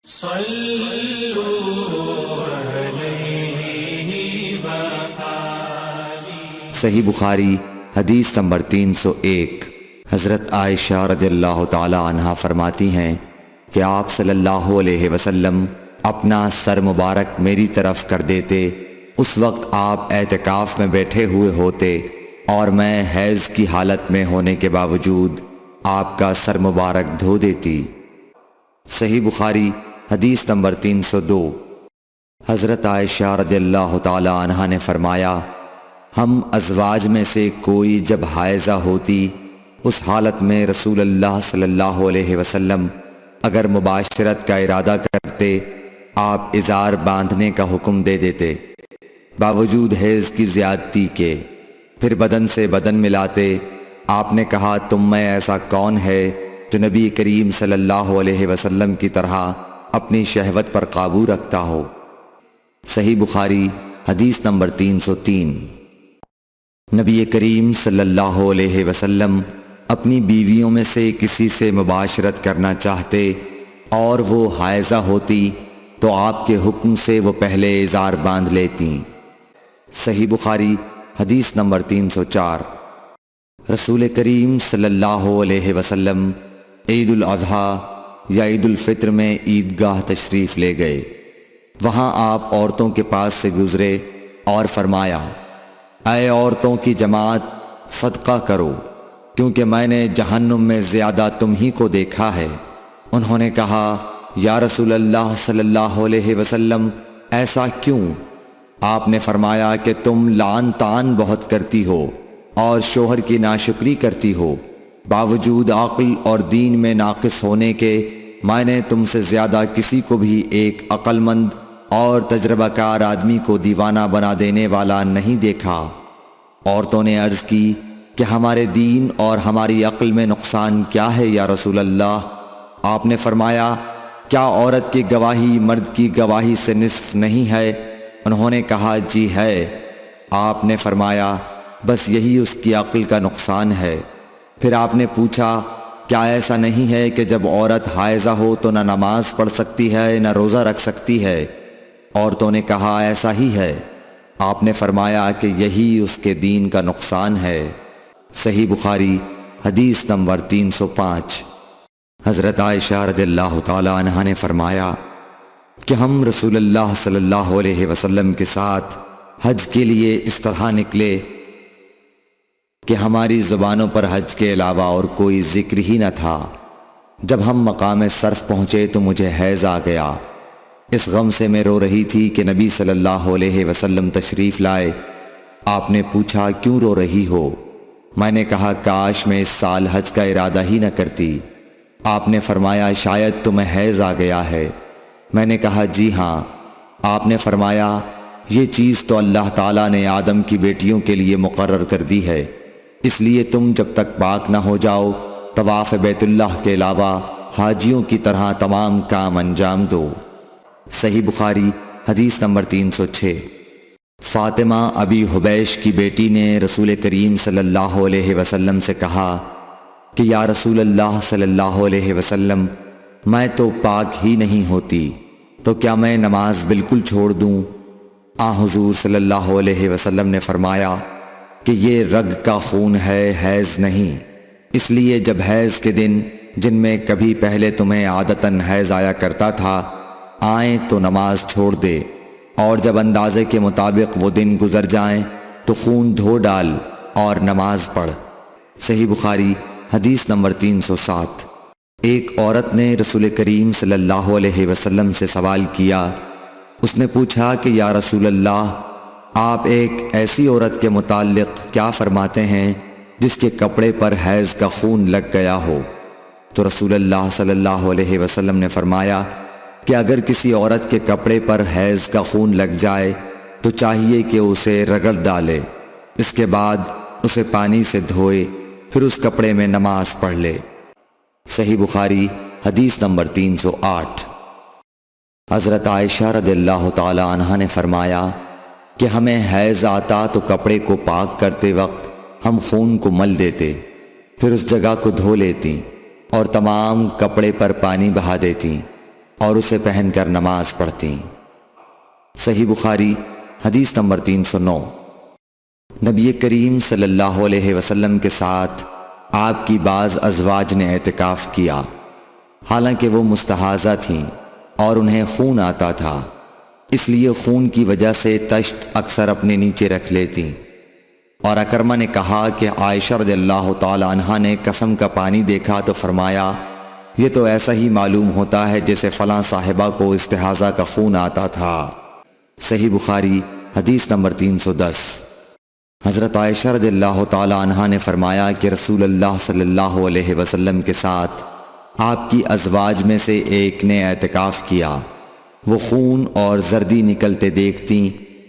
صحیح بخاری حدیث نمبر 301۔ حضرت عائشہ رضی اللہ تعالی عنہا فرماتی ہیں کہ آپ صلی اللہ علیہ وسلم اپنا سر مبارک میری طرف کر دیتے، اس وقت آپ اعتکاف میں بیٹھے ہوئے ہوتے اور میں حیض کی حالت میں ہونے کے باوجود آپ کا سر مبارک دھو دیتی۔ صحیح بخاری حدیث نمبر 302۔ حضرت عائشہ رضی اللہ تعالی عنہا نے فرمایا، ہم ازواج میں سے کوئی جب حائضہ ہوتی اس حالت میں رسول اللہ صلی اللہ علیہ وسلم اگر مباشرت کا ارادہ کرتے آپ ازار باندھنے کا حکم دے دیتے باوجود حیض کی زیادتی کے، پھر بدن سے بدن ملاتے۔ آپ نے کہا، تم میں ایسا کون ہے جو نبی کریم صلی اللہ علیہ وسلم کی طرح اپنی شہوت پر قابو رکھتا ہو؟ صحیح بخاری حدیث نمبر 303۔ نبی کریم صلی اللہ علیہ وسلم اپنی بیویوں میں سے کسی سے مباشرت کرنا چاہتے اور وہ حائضہ ہوتی تو آپ کے حکم سے وہ پہلے ازار باندھ لیتی۔ صحیح بخاری حدیث نمبر 304۔ رسول کریم صلی اللہ علیہ وسلم عید الاضحیٰ یا عید الفطر میں عیدگاہ تشریف لے گئے۔ وہاں آپ عورتوں کے پاس سے گزرے اور فرمایا، اے عورتوں کی جماعت، صدقہ کرو کیونکہ میں نے جہنم میں زیادہ تم ہی کو دیکھا ہے۔ انہوں نے کہا، یا رسول اللہ صلی اللہ علیہ وسلم، ایسا کیوں؟ آپ نے فرمایا کہ تم لعن طعن بہت کرتی ہو اور شوہر کی ناشکری کرتی ہو، باوجود عقل اور دین میں ناقص ہونے کے میں نے تم سے زیادہ کسی کو بھی ایک عقل مند اور تجربہ کار آدمی کو دیوانہ بنا دینے والا نہیں دیکھا۔ عورتوں نے عرض کی کہ ہمارے دین اور ہماری عقل میں نقصان کیا ہے یا رسول اللہ؟ آپ نے فرمایا، کیا عورت کی گواہی مرد کی گواہی سے نصف نہیں ہے؟ انہوں نے کہا، جی ہے۔ آپ نے فرمایا، بس یہی اس کی عقل کا نقصان ہے۔ پھر آپ نے پوچھا، کیا ایسا نہیں ہے کہ جب عورت حائضہ ہو تو نہ نماز پڑھ سکتی ہے نہ روزہ رکھ سکتی ہے؟ عورتوں نے کہا، ایسا ہی ہے۔ آپ نے فرمایا کہ یہی اس کے دین کا نقصان ہے۔ صحیح بخاری حدیث نمبر 305۔ حضرت عائشہ رضی اللہ تعالی عنہا نے فرمایا کہ ہم رسول اللہ صلی اللہ علیہ وسلم کے ساتھ حج کے لیے اس طرح نکلے کہ ہماری زبانوں پر حج کے علاوہ اور کوئی ذکر ہی نہ تھا۔ جب ہم مقام صرف پہنچے تو مجھے حیض آ گیا۔ اس غم سے میں رو رہی تھی کہ نبی صلی اللہ علیہ وسلم تشریف لائے۔ آپ نے پوچھا، کیوں رو رہی ہو؟ میں نے کہا، کاش میں اس سال حج کا ارادہ ہی نہ کرتی۔ آپ نے فرمایا، شاید تمہیں حیض آ گیا ہے۔ میں نے کہا، جی ہاں۔ آپ نے فرمایا، یہ چیز تو اللہ تعالیٰ نے آدم کی بیٹیوں کے لیے مقرر کر دی ہے، اس لیے تم جب تک پاک نہ ہو جاؤ طواف بیت اللہ کے علاوہ حاجیوں کی طرح تمام کام انجام دو۔ صحیح بخاری حدیث نمبر 306۔ فاطمہ ابی حبیش کی بیٹی نے رسول کریم صلی اللہ علیہ وسلم سے کہا کہ یا رسول اللہ صلی اللہ علیہ وسلم، میں تو پاک ہی نہیں ہوتی، تو کیا میں نماز بالکل چھوڑ دوں؟ حضور صلی اللہ علیہ وسلم نے فرمایا کہ یہ رگ کا خون ہے، حیض نہیں، اس لیے جب حیض کے دن جن میں کبھی پہلے تمہیں عادتاً حیض آیا کرتا تھا آئیں تو نماز چھوڑ دے، اور جب اندازے کے مطابق وہ دن گزر جائیں تو خون دھو ڈال اور نماز پڑھ۔ صحیح بخاری حدیث نمبر 307۔ ایک عورت نے رسول کریم صلی اللہ علیہ وسلم سے سوال کیا۔ اس نے پوچھا کہ یا رسول اللہ، آپ ایک ایسی عورت کے متعلق کیا فرماتے ہیں جس کے کپڑے پر حیض کا خون لگ گیا ہو؟ تو رسول اللہ صلی اللہ علیہ وسلم نے فرمایا کہ اگر کسی عورت کے کپڑے پر حیض کا خون لگ جائے تو چاہیے کہ اسے رگڑ ڈالے، اس کے بعد اسے پانی سے دھوئے، پھر اس کپڑے میں نماز پڑھ لے۔ صحیح بخاری حدیث نمبر 308۔ حضرت عائشہ رضی اللہ تعالی عنہا نے فرمایا کہ ہمیں حیض آتا تو کپڑے کو پاک کرتے وقت ہم خون کو مل دیتے، پھر اس جگہ کو دھو لیتی اور تمام کپڑے پر پانی بہا دیتی، اور اسے پہن کر نماز پڑھتیں۔ صحیح بخاری حدیث نمبر 309۔ نبی کریم صلی اللہ علیہ وسلم کے ساتھ آپ کی بعض ازواج نے اعتکاف کیا، حالانکہ وہ مستحاضہ تھیں اور انہیں خون آتا تھا، اس لیے خون کی وجہ سے تشت اکثر اپنے نیچے رکھ لیتیں۔ اور اکرمہ نے کہا کہ عائشہ رضی اللہ تعالی عنہا نے قسم کا پانی دیکھا تو فرمایا یہ تو ایسا ہی معلوم ہوتا ہے جیسے فلاں صاحبہ کو استحاضہ کا خون آتا تھا۔ صحیح بخاری حدیث نمبر 310۔ حضرت عائشہ رضی اللہ تعالی عنہا نے فرمایا کہ رسول اللہ صلی اللہ علیہ وسلم کے ساتھ آپ کی ازواج میں سے ایک نے اعتکاف کیا، وہ خون اور زردی نکلتے دیکھتیں،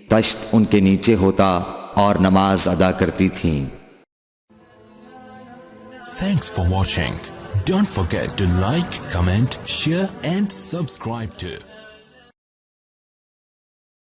تشت ان کے نیچے ہوتا اور نماز ادا کرتی تھیں۔ Thanks for watching. Don't forget to like, comment, share and subscribe to